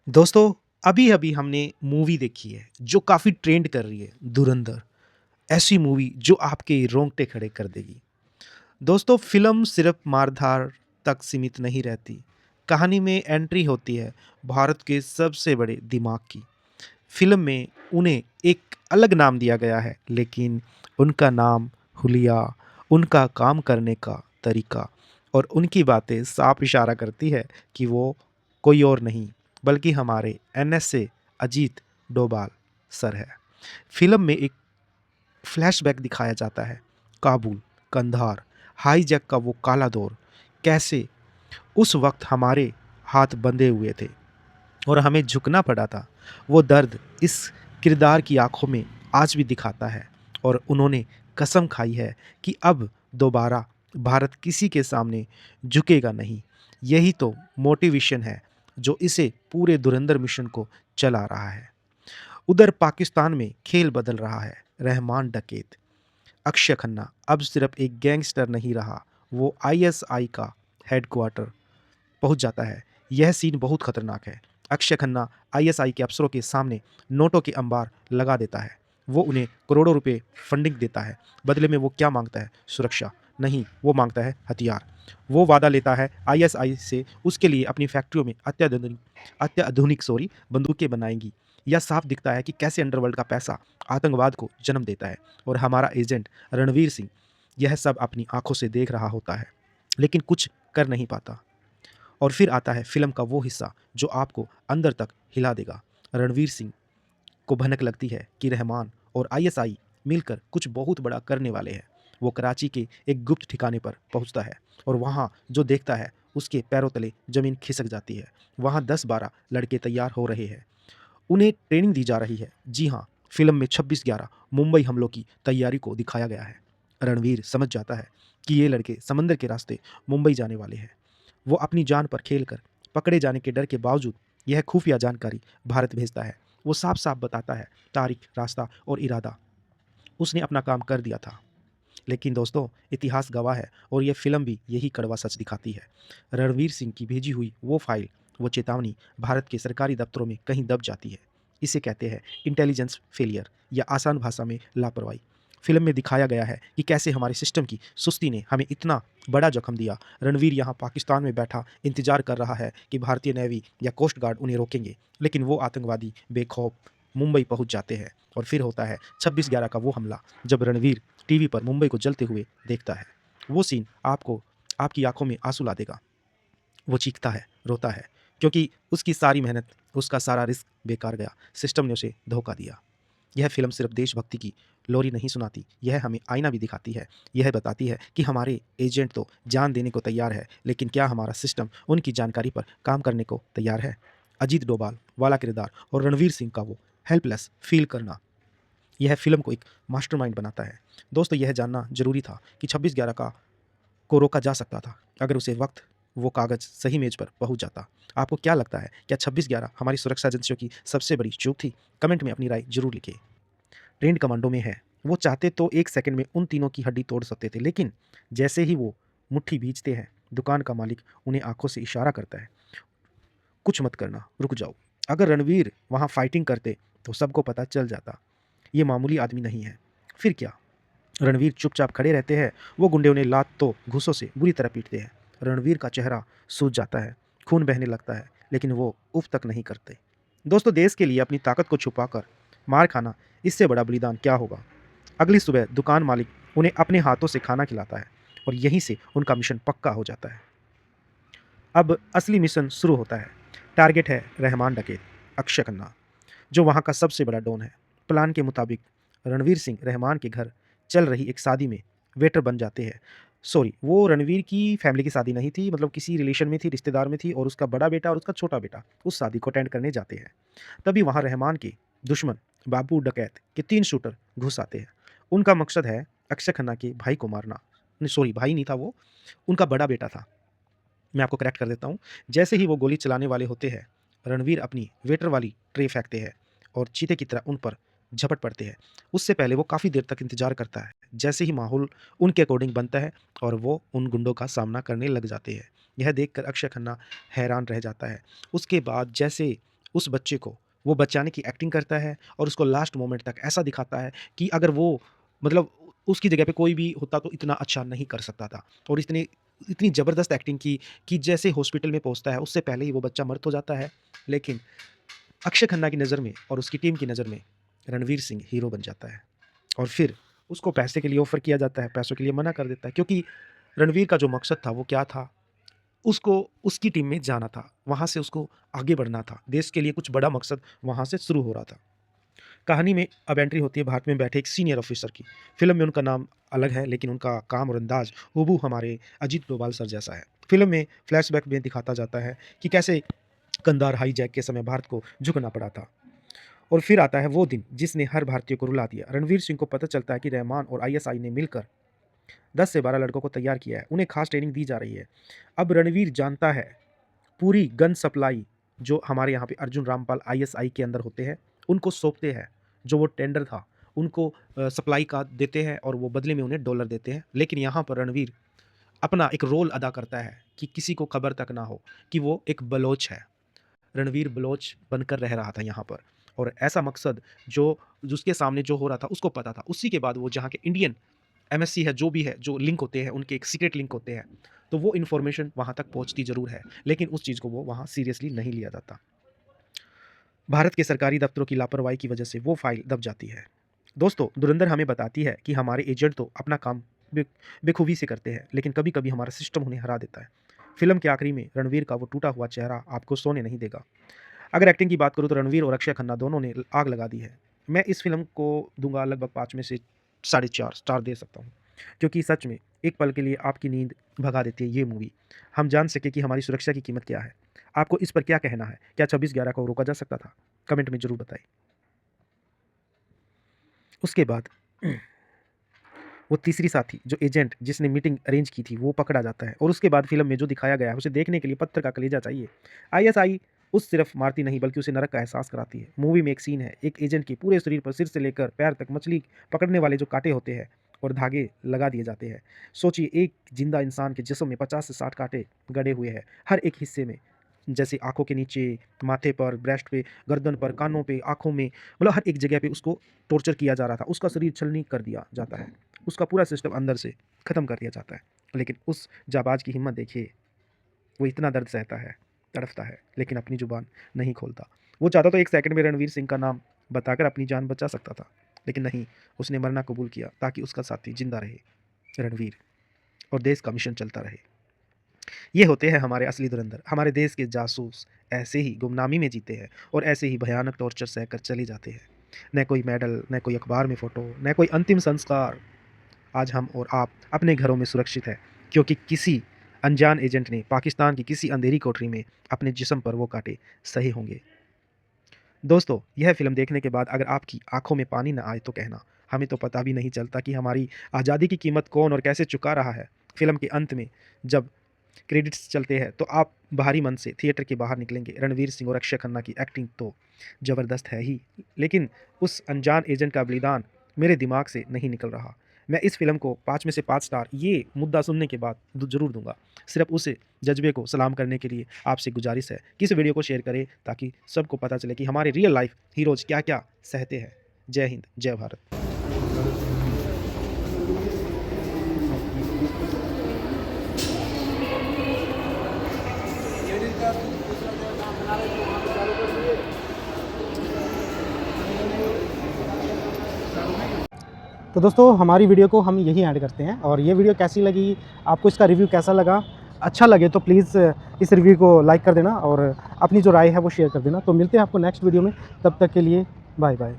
दोस्तों, अभी-अभी हमने मूवी देखी है जो काफ़ी ट्रेंड कर रही है, धुरंधर। ऐसी मूवी जो आपके रोंगटे खड़े कर देगी। दोस्तों, फ़िल्म सिर्फ़ मार-धाड़ तक सीमित नहीं रहती। कहानी में एंट्री होती है भारत के सबसे बड़े दिमाग की। फ़िल्म में उन्हें एक अलग नाम दिया गया है, लेकिन उनका नाम, हुलिया, उनका काम करने का तरीका और उनकी बातें साफ इशारा करती है कि वो कोई और नहीं, बल्कि हमारे एनएसए अजीत डोभाल सर है। फ़िल्म में एक फ्लैशबैक दिखाया जाता है। काबुल, कंधार, हाईजैक का वो काला दौर, कैसे उस वक़्त हमारे हाथ बंधे हुए थे और हमें झुकना पड़ा था। वो दर्द इस किरदार की आँखों में आज भी दिखाता है और उन्होंने कसम खाई है कि अब दोबारा भारत किसी के सामने झुकेगा नहीं। यही तो मोटिवेशन है जो इसे पूरे धुरंधर मिशन को चला रहा है। उधर पाकिस्तान में खेल बदल रहा है। रहमान डकैत, अक्षय खन्ना अब सिर्फ एक गैंगस्टर नहीं रहा, वो आईएसआई का हेडक्वार्टर पहुंच जाता है। यह सीन बहुत खतरनाक है। अक्षय खन्ना आईएसआई के अफसरों के सामने नोटों के अंबार लगा देता है। वो उन्हें करोड़ों रुपए फंडिंग देता है। बदले में वो क्या मांगता है? सुरक्षा नहीं, वो मांगता है हथियार। वो वादा लेता है आईएसआई से उसके लिए अपनी फैक्ट्रियों में अत्याधुनिक बंदूकें बनाएंगी। यह साफ दिखता है कि कैसे अंडरवर्ल्ड का पैसा आतंकवाद को जन्म देता है और हमारा एजेंट रणवीर सिंह यह सब अपनी आंखों से देख रहा होता है, लेकिन कुछ कर नहीं पाता। और फिर आता है फिल्म का वो हिस्सा जो आपको अंदर तक हिला देगा। रणवीर सिंह को भनक लगती है कि रहमान और आईएसआई मिलकर कुछ बहुत बड़ा करने वाले हैं। वो कराची के एक गुप्त ठिकाने पर पहुंचता है और वहाँ जो देखता है उसके पैरों तले ज़मीन खिसक जाती है। वहाँ 10-12 लड़के तैयार हो रहे हैं। उन्हें ट्रेनिंग दी जा रही है। जी हाँ, फिल्म में 26/11 मुंबई हमलों की तैयारी को दिखाया गया है। रणवीर समझ जाता है कि ये लड़के समंदर के रास्ते मुंबई जाने वाले हैं। वो अपनी जान पर खेलकर पकड़े जाने के डर के बावजूद यह खुफिया जानकारी भारत भेजता है। वो साफ-साफ बताता है तारीख, रास्ता और इरादा। उसने अपना काम कर दिया था। लेकिन दोस्तों, इतिहास गवाह है और ये फ़िल्म भी यही कड़वा सच दिखाती है। रणवीर सिंह की भेजी हुई वो फ़ाइल, वो चेतावनी भारत के सरकारी दफ़्तरों में कहीं दब जाती है। इसे कहते हैं इंटेलिजेंस फेलियर या आसान भाषा में लापरवाही। फ़िल्म में दिखाया गया है कि कैसे हमारे सिस्टम की सुस्ती ने हमें इतना बड़ा ज़ख्म दिया। रणवीर यहाँ पाकिस्तान में बैठा इंतज़ार कर रहा है कि भारतीय नेवी या कोस्ट गार्ड उन्हें रोकेंगे, लेकिन वो आतंकवादी बेखौफ मुंबई पहुँच जाते हैं और फिर होता है 26/11 का वो हमला, जब रणवीर टीवी पर मुंबई को जलते हुए देखता है। वो सीन आपको आपकी आँखों में आँसू ला देगा। वो चीखता है, रोता है, क्योंकि उसकी सारी मेहनत, उसका सारा रिस्क बेकार गया। सिस्टम ने उसे धोखा दिया। यह फ़िल्म सिर्फ़ देशभक्ति की लोरी नहीं सुनाती, यह हमें आईना भी दिखाती है। यह बताती है कि हमारे एजेंट तो जान देने को तैयार है, लेकिन क्या हमारा सिस्टम उनकी जानकारी पर काम करने को तैयार है? अजीत डोभाल वाला किरदार और रणवीर सिंह का वो हेल्पलेस फ़ील करना, यह फ़िल्म को एक मास्टरमाइंड बनाता है। दोस्तों, यह जानना ज़रूरी था कि 26/11 को रोका जा सकता था, अगर उसे वक़्त वो कागज़ सही मेज़ पर पहुँच जाता। आपको क्या लगता है, क्या 26/11 हमारी सुरक्षा एजेंसियों की सबसे बड़ी चूक थी? कमेंट में अपनी राय ज़रूर लिखिए। ट्रेंड कमांडो में है, वो चाहते तो 1 सेकंड में उन तीनों की हड्डी तोड़ सकते थे, लेकिन जैसे ही वो मुट्ठी भींचते हैं, दुकान का मालिक उन्हें आँखों से इशारा करता है, "कुछ मत करना, रुक जाओ।" अगर रणवीर वहाँ फाइटिंग करते, तो सबको पता चल जाता, ये मामूली आदमी नहीं है। फिर क्या? रणवीर चुपचाप खड़े रहते हैं, वो गुंडे उन्हें लातों घूंसों से बुरी तरह पीटते हैं। रणवीर का चेहरा सूज जाता है, खून बहने लगता है, लेकिन वो उफ तक नहीं करते। दोस्तों, देश के लिए अपनी ताकत को छुपाकर मार खाना, इससे बड़ा बलिदान क्या होगा? अगली सुबह दुकान मालिक उन्हें अपने हाथों से खाना खिलाता है और यहीं से उनका मिशन पक्का हो जाता है। अब असली मिशन शुरू होता है। टारगेट है रहमान डकैत, अक्षय खन्ना, जो वहाँ का सबसे बड़ा डॉन है। प्लान के मुताबिक रणवीर सिंह रहमान के घर चल रही एक शादी में वेटर बन जाते हैं। सॉरी, वो रणवीर की फैमिली की शादी नहीं थी, मतलब किसी रिलेशन में थी, रिश्तेदार में थी और उसका बड़ा बेटा और उसका छोटा बेटा उस शादी को अटेंड करने जाते हैं। तभी वहाँ रहमान के दुश्मन बाबू डकैत के 3 शूटर घुस आते हैं। उनका मकसद है अक्षय खन्ना के भाई को मारना। नहीं, सॉरी, भाई नहीं था वो, उनका बड़ा बेटा था। मैं आपको करेक्ट कर देता हूँ। जैसे ही वो गोली चलाने वाले होते हैं, रणवीर अपनी वेटर वाली ट्रे फेंकते हैं और चीते की तरह उन पर झपट पड़ते हैं। उससे पहले वो काफ़ी देर तक इंतज़ार करता है। जैसे ही माहौल उनके अकॉर्डिंग बनता है और वो उन गुंडों का सामना करने लग जाते हैं। यह देखकर अक्षय खन्ना हैरान रह जाता है। उसके बाद जैसे उस बच्चे को वो बचाने की एक्टिंग करता है और उसको लास्ट मोमेंट तक ऐसा दिखाता है कि अगर वो मतलब उसकी जगह पे कोई भी होता तो इतना अच्छा नहीं कर सकता था। और इतनी ज़बरदस्त एक्टिंग की कि जैसे हॉस्पिटल में पहुँचता है उससे पहले ही वो बच्चा मर तो जाता है, लेकिन अक्षय खन्ना की नज़र में और उसकी टीम की नज़र में रणवीर सिंह हीरो बन जाता है। और फिर उसको पैसे के लिए ऑफ़र किया जाता है, पैसों के लिए मना कर देता है, क्योंकि रणवीर का जो मकसद था वो क्या था? उसको उसकी टीम में जाना था, वहाँ से उसको आगे बढ़ना था, देश के लिए कुछ बड़ा मकसद वहाँ से शुरू हो रहा था। कहानी में अब एंट्री होती है भारत में बैठे एक सीनियर ऑफिसर की। फ़िल्म में उनका नाम अलग है, लेकिन उनका काम और अंदाज़ हूबहू हमारे अजीत डोभाल सर जैसा है। फ़िल्म में फ्लैशबैक में दिखाता जाता है कि कैसे कंधार हाईजैक के समय भारत को झुकना पड़ा था। और फिर आता है वो दिन जिसने हर भारतीय को रुला दिया। रणवीर सिंह को पता चलता है कि रहमान और आईएसआई ने मिलकर 10 से 12 लड़कों को तैयार किया है, उन्हें खास ट्रेनिंग दी जा रही है। अब रणवीर जानता है पूरी गन सप्लाई जो हमारे यहाँ पे अर्जुन रामपाल आईएसआई के अंदर होते हैं, उनको सौंपते हैं। जो वो टेंडर था, उनको सप्लाई का देते हैं और वो बदले में उन्हें डॉलर देते हैं। लेकिन यहाँ पर रणवीर अपना एक रोल अदा करता है कि किसी को खबर तक ना हो कि वो एक बलोच है। रणवीर बलोच बनकर रह रहा था यहाँ पर, और ऐसा मकसद जो उसके सामने जो हो रहा था उसको पता था। उसी के बाद वो जहाँ के इंडियन एमएससी है, जो भी है, जो लिंक होते हैं उनके एक सीक्रेट लिंक होते हैं, तो वो इन्फॉर्मेशन वहाँ तक पहुँचती ज़रूर है, लेकिन उस चीज़ को वो वहाँ सीरियसली नहीं लिया जाता। भारत के सरकारी दफ्तरों की लापरवाही की वजह से वो फाइल दब जाती है। दोस्तों, धुरंधर हमें बताती है कि हमारे एजेंट तो अपना काम बेखूबी से करते हैं, लेकिन कभी कभी हमारा सिस्टम उन्हें हरा देता है। फिल्म के आखिरी में रणवीर का वो टूटा हुआ चेहरा आपको सोने नहीं देगा। अगर एक्टिंग की बात करूँ तो रणवीर और अक्षय खन्ना दोनों ने आग लगा दी है। मैं इस फिल्म को दूंगा लगभग 5 में से 4.5 स्टार दे सकता हूँ, क्योंकि सच में एक पल के लिए आपकी नींद भगा देती है ये मूवी। हम जान सके कि हमारी सुरक्षा की कीमत क्या है। आपको इस पर क्या कहना है? क्या 26/11 को रोका जा सकता था? कमेंट में ज़रूर बताइए। उसके बाद वो तीसरी साथी जो एजेंट जिसने मीटिंग अरेंज की थी वो पकड़ा जाता है, और उसके बाद फिल्म में जो दिखाया गया है उसे देखने के लिए पत्थर का कलेजा चाहिए। आईएसआई उस सिर्फ मारती नहीं बल्कि उसे नरक का एहसास कराती है। मूवी में एक सीन है, एक एजेंट के पूरे शरीर पर सिर से लेकर पैर तक मछली पकड़ने वाले जो कांटे होते हैं और धागे लगा दिए जाते हैं। सोचिए, एक जिंदा इंसान के जिस्म में 50 से 60 कांटे गड़े हुए हैं, हर एक हिस्से में, जैसे आंखों के नीचे, माथे पर, ब्रेस्ट पे, गर्दन पर, कानों पे, आंखों में, मतलब हर एक जगह पे उसको टॉर्चर किया जा रहा था। उसका शरीर छलनी कर दिया जाता है, उसका पूरा सिस्टम अंदर से ख़त्म कर दिया जाता है। लेकिन उस जाबाज की हिम्मत देखिए, वो इतना दर्द सहता है, तड़फता है, लेकिन अपनी ज़ुबान नहीं खोलता। वो चाहता तो 1 सेकंड में रणवीर सिंह का नाम बताकर अपनी जान बचा सकता था, लेकिन नहीं, उसने मरना कबूल किया ताकि उसका साथी जिंदा रहे, रणवीर, और देश का मिशन चलता रहे। ये होते हैं हमारे असली धुरंधर। हमारे देश के जासूस ऐसे ही गुमनामी में जीते हैं और ऐसे ही भयानक टॉर्चर सहकर चले जाते हैं। न कोई मेडल, न कोई अखबार में फ़ोटो, न कोई अंतिम संस्कार। आज हम और आप अपने घरों में सुरक्षित हैं, क्योंकि किसी अनजान एजेंट ने पाकिस्तान की किसी अंधेरी कोठरी में अपने जिस्म पर वो कांटे सहे होंगे। दोस्तों, यह फ़िल्म देखने के बाद अगर आपकी आंखों में पानी न आए तो कहना, हमें तो पता भी नहीं चलता कि हमारी आज़ादी की कीमत कौन और कैसे चुका रहा है। फिल्म के अंत में जब क्रेडिट्स चलते हैं तो आप बाहरी मन से थिएटर के बाहर निकलेंगे। रणवीर सिंह और अक्षय खन्ना की एक्टिंग तो ज़बरदस्त है ही, लेकिन उस अनजान एजेंट का बलिदान मेरे दिमाग से नहीं निकल रहा। मैं इस फिल्म को 5 में से 5 स्टार ये मुद्दा सुनने के बाद ज़रूर दूंगा। सिर्फ उसे जज्बे को सलाम करने के लिए आपसे गुजारिश है कि इस वीडियो को शेयर करें, ताकि सबको पता चले कि हमारे रियल लाइफ हीरोज़ क्या क्या सहते हैं। जय हिंद, जय भारत। तो दोस्तों, हमारी वीडियो को हम यही ऐड करते हैं, और ये वीडियो कैसी लगी, आपको इसका रिव्यू कैसा लगा? अच्छा लगे तो प्लीज़ इस रिव्यू को लाइक कर देना और अपनी जो राय है वो शेयर कर देना। तो मिलते हैं आपको नेक्स्ट वीडियो में, तब तक के लिए बाय बाय।